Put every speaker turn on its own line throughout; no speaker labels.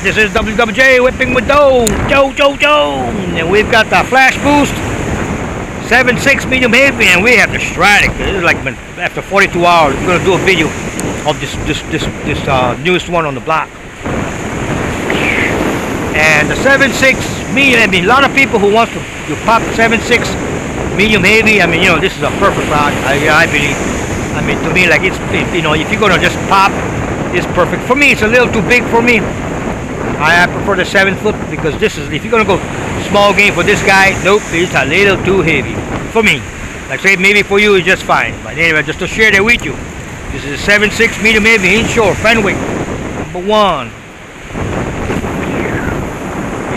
This is WWJ whipping with Joe. And we've got the flash boost, 7.6 medium heavy, and we have the stradic. This is like after 42 hours. We're gonna do a video of this newest one on the block. And the 7.6 medium. I mean, a lot of people who wants to pop 7.6 medium heavy. I mean, you know, this is a perfect rod. I believe. I mean, to me, like, it's, you know, if you're gonna just pop, it's perfect. For me, it's a little too big for me. I prefer the 7-foot because this is, if you're gonna go small game for this guy, nope, it's a little too heavy for me. Like say maybe for you it's just fine. But anyway, just to share that with you. This is a 7.6 medium heavy inshore Fenwick, number 1.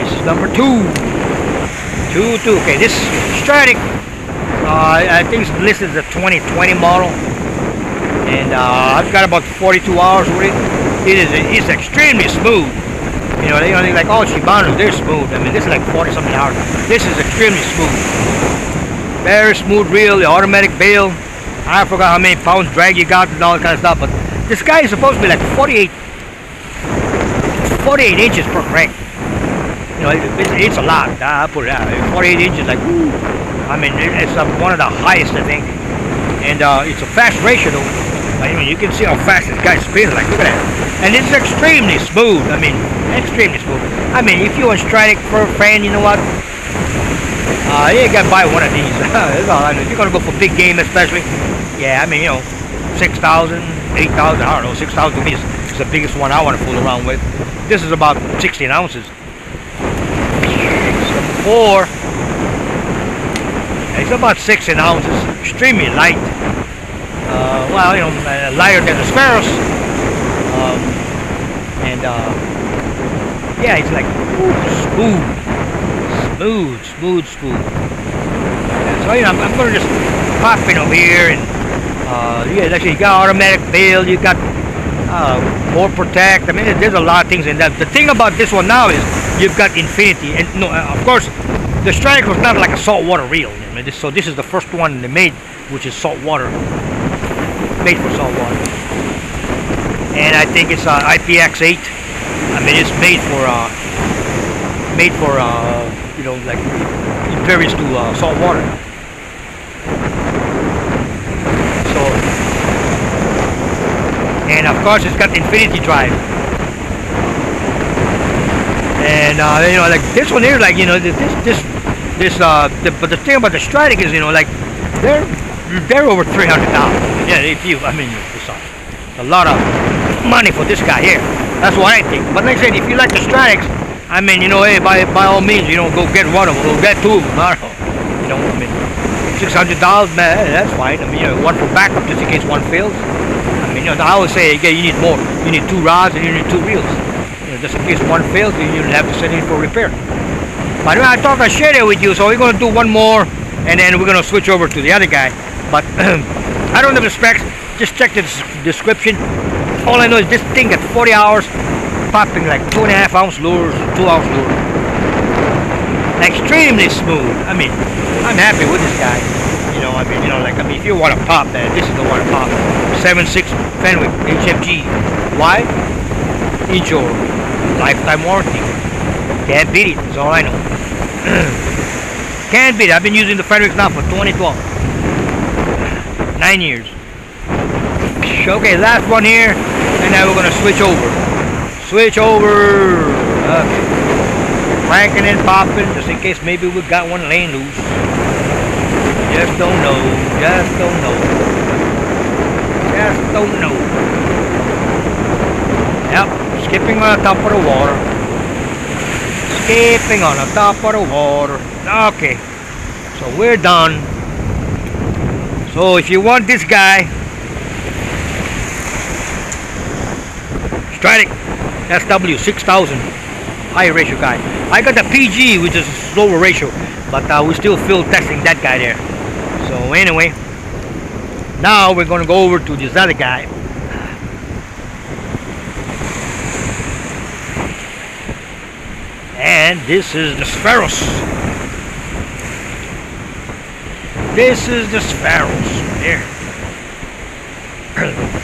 This is number 2. 2. Okay, this stradic. I think it's listed as a 2020 model, and I've got about 42 hours with it. It's extremely smooth. You know, they like all Shibanos, they're smooth. I mean, this is like 40-something hours. This is extremely smooth. Very smooth reel, the automatic bail. I forgot how many pounds drag you got and all that kind of stuff, but this guy is supposed to be like 48 inches per crank. You know, it's a lot. I put it out. 48 inches, like, woo. I mean, it's one of the highest, I think. And it's a fast ratio, though. I mean, you can see how fast this guy spins. Like, look at that. And it's extremely smooth. I mean, extremely smooth. I mean, if you're a stradic fan, you know what? You gotta buy one of these. That's all I mean. If you're gonna go for big game, especially, yeah. I mean, you know, 6,000, 8,000. I don't know. 6,000 to me is the biggest one I want to fool around with. This is about 16 ounces. 4. It's about 16 ounces. Extremely light. Well, you know, lighter than the spheros. Yeah, it's like smooth. And so, you know, I'm gonna just pop in over here, and yeah, actually, you got automatic bail, you got more protect. I mean, there's a lot of things in that. The thing about this one now is you've got infinity, and no, of course, the stradic was not like a saltwater reel. I mean, so this is the first one they made, which is saltwater, made for saltwater. And I think it's IPX8. I mean, it's made for you know, like impervious to salt water. So, and of course, it's got the infinity drive. And you know, like this one here, like, you know, but the thing about the stradic is, you know, like they're over $300. Yeah, if you, I mean, it's a lot of money for this guy here. That's what I think. But like I said, if you like the stradics, I mean, you know, hey, by all means, you know, go get one of them, go get 2 of them. I don't know. You know, I mean, $600, man, that's fine. I mean, you know, one for backup just in case one fails. I mean, you know, I always say, again, you need more. You need 2 rods and you need 2 reels. You know, just in case one fails, you don't have to send it in for repair. But I thought I'd share that with you, so we're going to do one more, and then we're going to switch over to the other guy. But I don't have the specs. Just check the description. All I know is this thing at 40 hours, popping like 2.5 ounce lures, 2 ounce lures. Extremely smooth. I mean, I'm happy with this guy. You know, I mean, like, if you want to pop, man, this is the one to pop. 7.6 Fenwick HFG. Why? Inshore, lifetime warranty. Can't beat it. That's all I know. Can't beat it. I've been using the Fenwicks now for 2012. 9 years. Okay, last one here, and now we're gonna switch over. Okay. Cranking and popping, just in case maybe we got one laying loose. Just don't know. Yep, skipping on the top of the water. Okay, so we're done. So if you want this guy, stradic sw6000, high ratio guy. I got the PG, which is a slower ratio, but we're still field testing that guy there. So anyway, now we're going to go over to this other guy. And this is the spheros. There.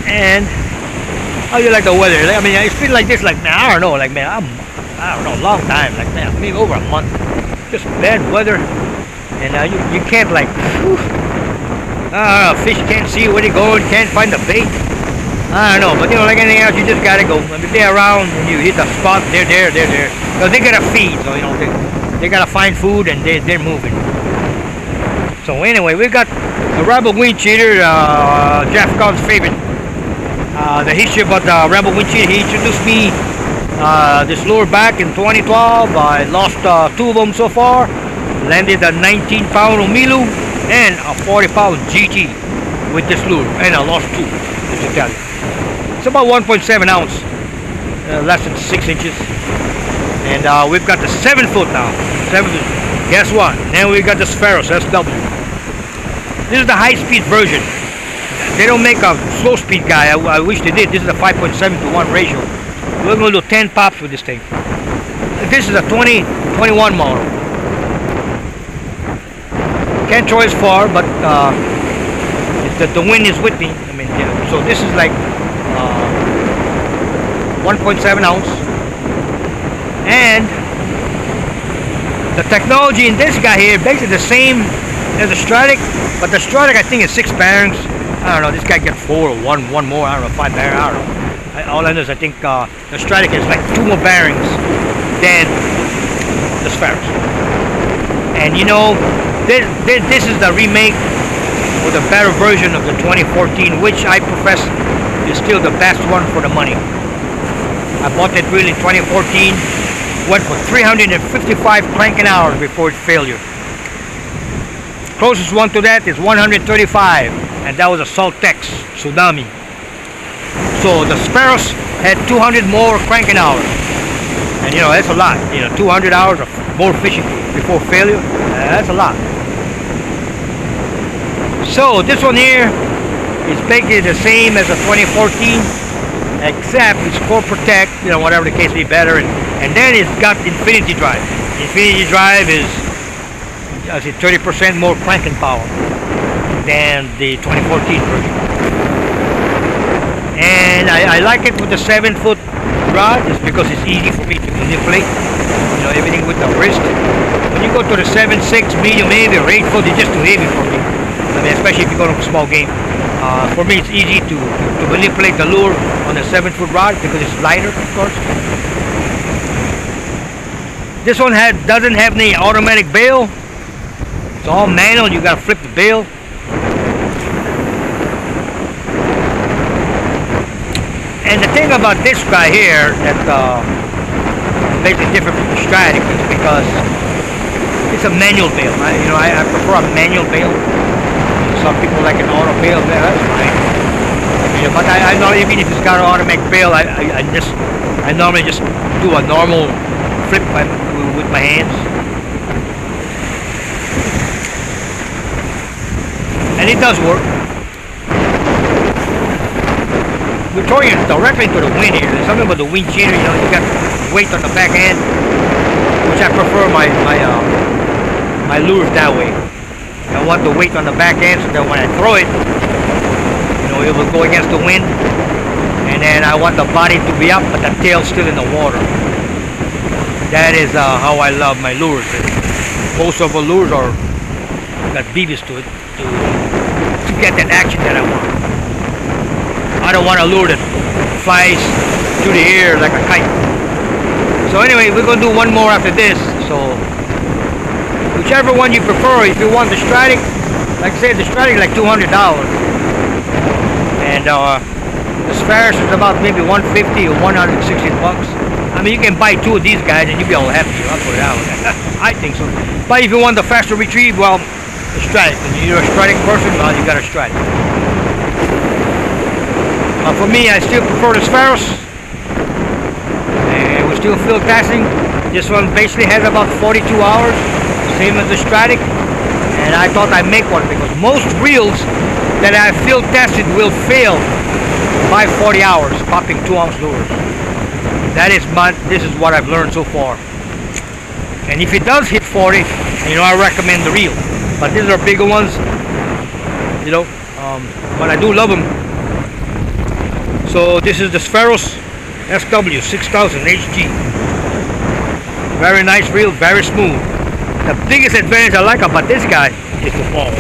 And How you like the weather? I mean, it's been like this, like, man, I don't know, like, man, I don't know, long time, like, man, maybe over a month. Just bad weather, and you can't, like, whew, fish can't see where they're going, can't find the bait. I don't know, but you know, like anything else, you just gotta go. I mean, they're around, and you hit the spot, they're there. Because they gotta feed, so you know, they gotta find food, and they're moving. So anyway, we got a Rebel Wind Cheater, Jeff Cobb's favorite. The history about the Rebel Wind Cheater, he introduced me this lure back in 2012. I lost 2 of them so far. Landed a 19-pound Omilu and a 40-pound GT with this lure, and I lost 2. Just to tell you. It's about 1.7 ounce, less than 6 inches. And we've got the 7 foot now. 7 foot. Guess what? Then we got the spheros SW. This is the high-speed version. They don't make a slow-speed guy. I wish they did. This is a 5.7 to 1 ratio. We're going to do 10 pops with this thing. This is a 2021 model. Can't throw as far, but the wind is with me. I mean, yeah. So this is like 1.7 ounce. And the technology in this guy here, basically the same as the stradic, but the stradic I think is 6 bearings. I don't know, this guy gets 4 or one more, I don't know, 5 bearings, I don't know. All I know is I think the stradic is like 2 more bearings than the spheros. And you know, this is the remake or the better version of the 2014, which I profess is still the best one for the money. I bought it really in 2014, went for 355 cranking hours before its failure. Closest one to that is 135, and that was a Saltex Tsunami. So the spheros had 200 more cranking hours, and you know, that's a lot. You know, 200 hours of more fishing before failure, that's a lot. So this one here is basically the same as the 2014, except it's core protect, you know, whatever the case may be, better, and then it's got infinity drive. Infinity drive is, I say, 30% more cranking power than the 2014 version. And I like it with the 7 foot rod, just because it's easy for me to manipulate, you know, everything with the wrist. When you go to the 7.6 medium heavy or 8 foot, it's just too heavy for me. I mean, especially if you go to a small game. For me, it's easy to manipulate the lure on the 7 foot rod because it's lighter, of course. This one doesn't have any automatic bail. It's all manual. You gotta flip the bail. And the thing about this guy here that makes it different from the stradic is because it's a manual bail. I prefer a manual bail. Some people like an auto bail. That's fine. But I know even if it's got an automatic bail, I normally just do a normal flip with my hands. And it does work. We're throwing it directly into the wind here. There's something about the wind cheater, you know, you got weight on the back end, which I prefer my lures that way. I want the weight on the back end so that when I throw it, you know, it will go against the wind. And then I want the body to be up, but the tail still in the water. That is how I love my lures. Most of the lures are got beavis to it to get that action that I want. I don't want a lure that flies through the air like a kite. So anyway, we're gonna do one more after this. So whichever one you prefer. If you want the stradic, like I said, the stradic is like $200, and the spheros is about maybe 150 or 160 bucks. I mean, you can buy 2 of these guys and you'll be all happy. I'll put it out. I think so. But if you want the faster retrieve, well, the stradic. If you're a stradic person, well, you got a stradic. For me, I still prefer the spheros. And we're still field testing. This one basically has about 42 hours, same as the stradic. And I thought I'd make one because most reels that I field tested will fail by 40 hours, popping 2-ounce lures. This is what I've learned so far. And if it does hit 40, you know, I recommend the reel. But these are bigger ones, you know. But I do love them. So this is the spheros sw6000 HG. Very nice reel, very smooth. The biggest advantage I like about this guy is the ball.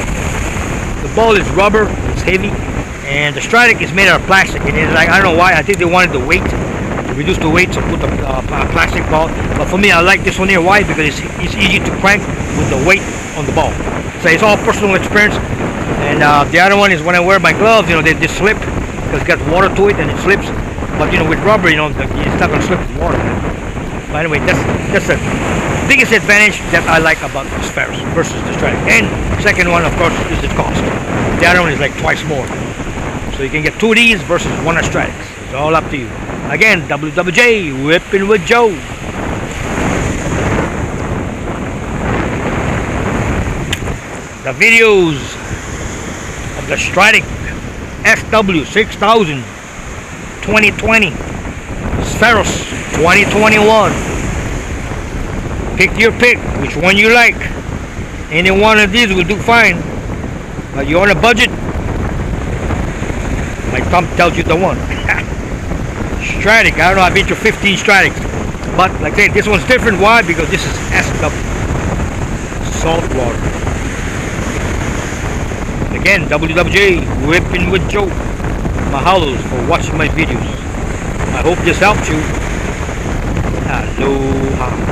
The ball is rubber, it's heavy, and the stradic is made out of plastic. And it's like, I don't know why, I think they wanted the weight, to reduce the weight, so put the plastic ball. But for me, I like this one here. Why? Because it's easy to crank with the weight on the ball. So it's all personal experience. And the other one is when I wear my gloves, you know, they slip because it's got water to it and it slips. But you know, with rubber, you know, it's not going to slip with water. But anyway, that's the biggest advantage that I like about the spheros versus the stradic. And second one, of course, is the cost. The other one is like twice more. So you can get two of these versus one of stradics. It's all up to you. Again, WWJ, Whipping with Joe. The videos of the stradic sw6000 2020 spheros 2021. Pick your pick, which one you like. Any one of these will do fine. But you're on a budget, my thumb tells you the one. Stradic, I don't know, I've been to 15 stradics. But like I said, this one's different. Why? Because this is SW. Salt water. Again, WWJ, Whipping with Joe. Mahalos for watching my videos. I hope this helped you. Aloha.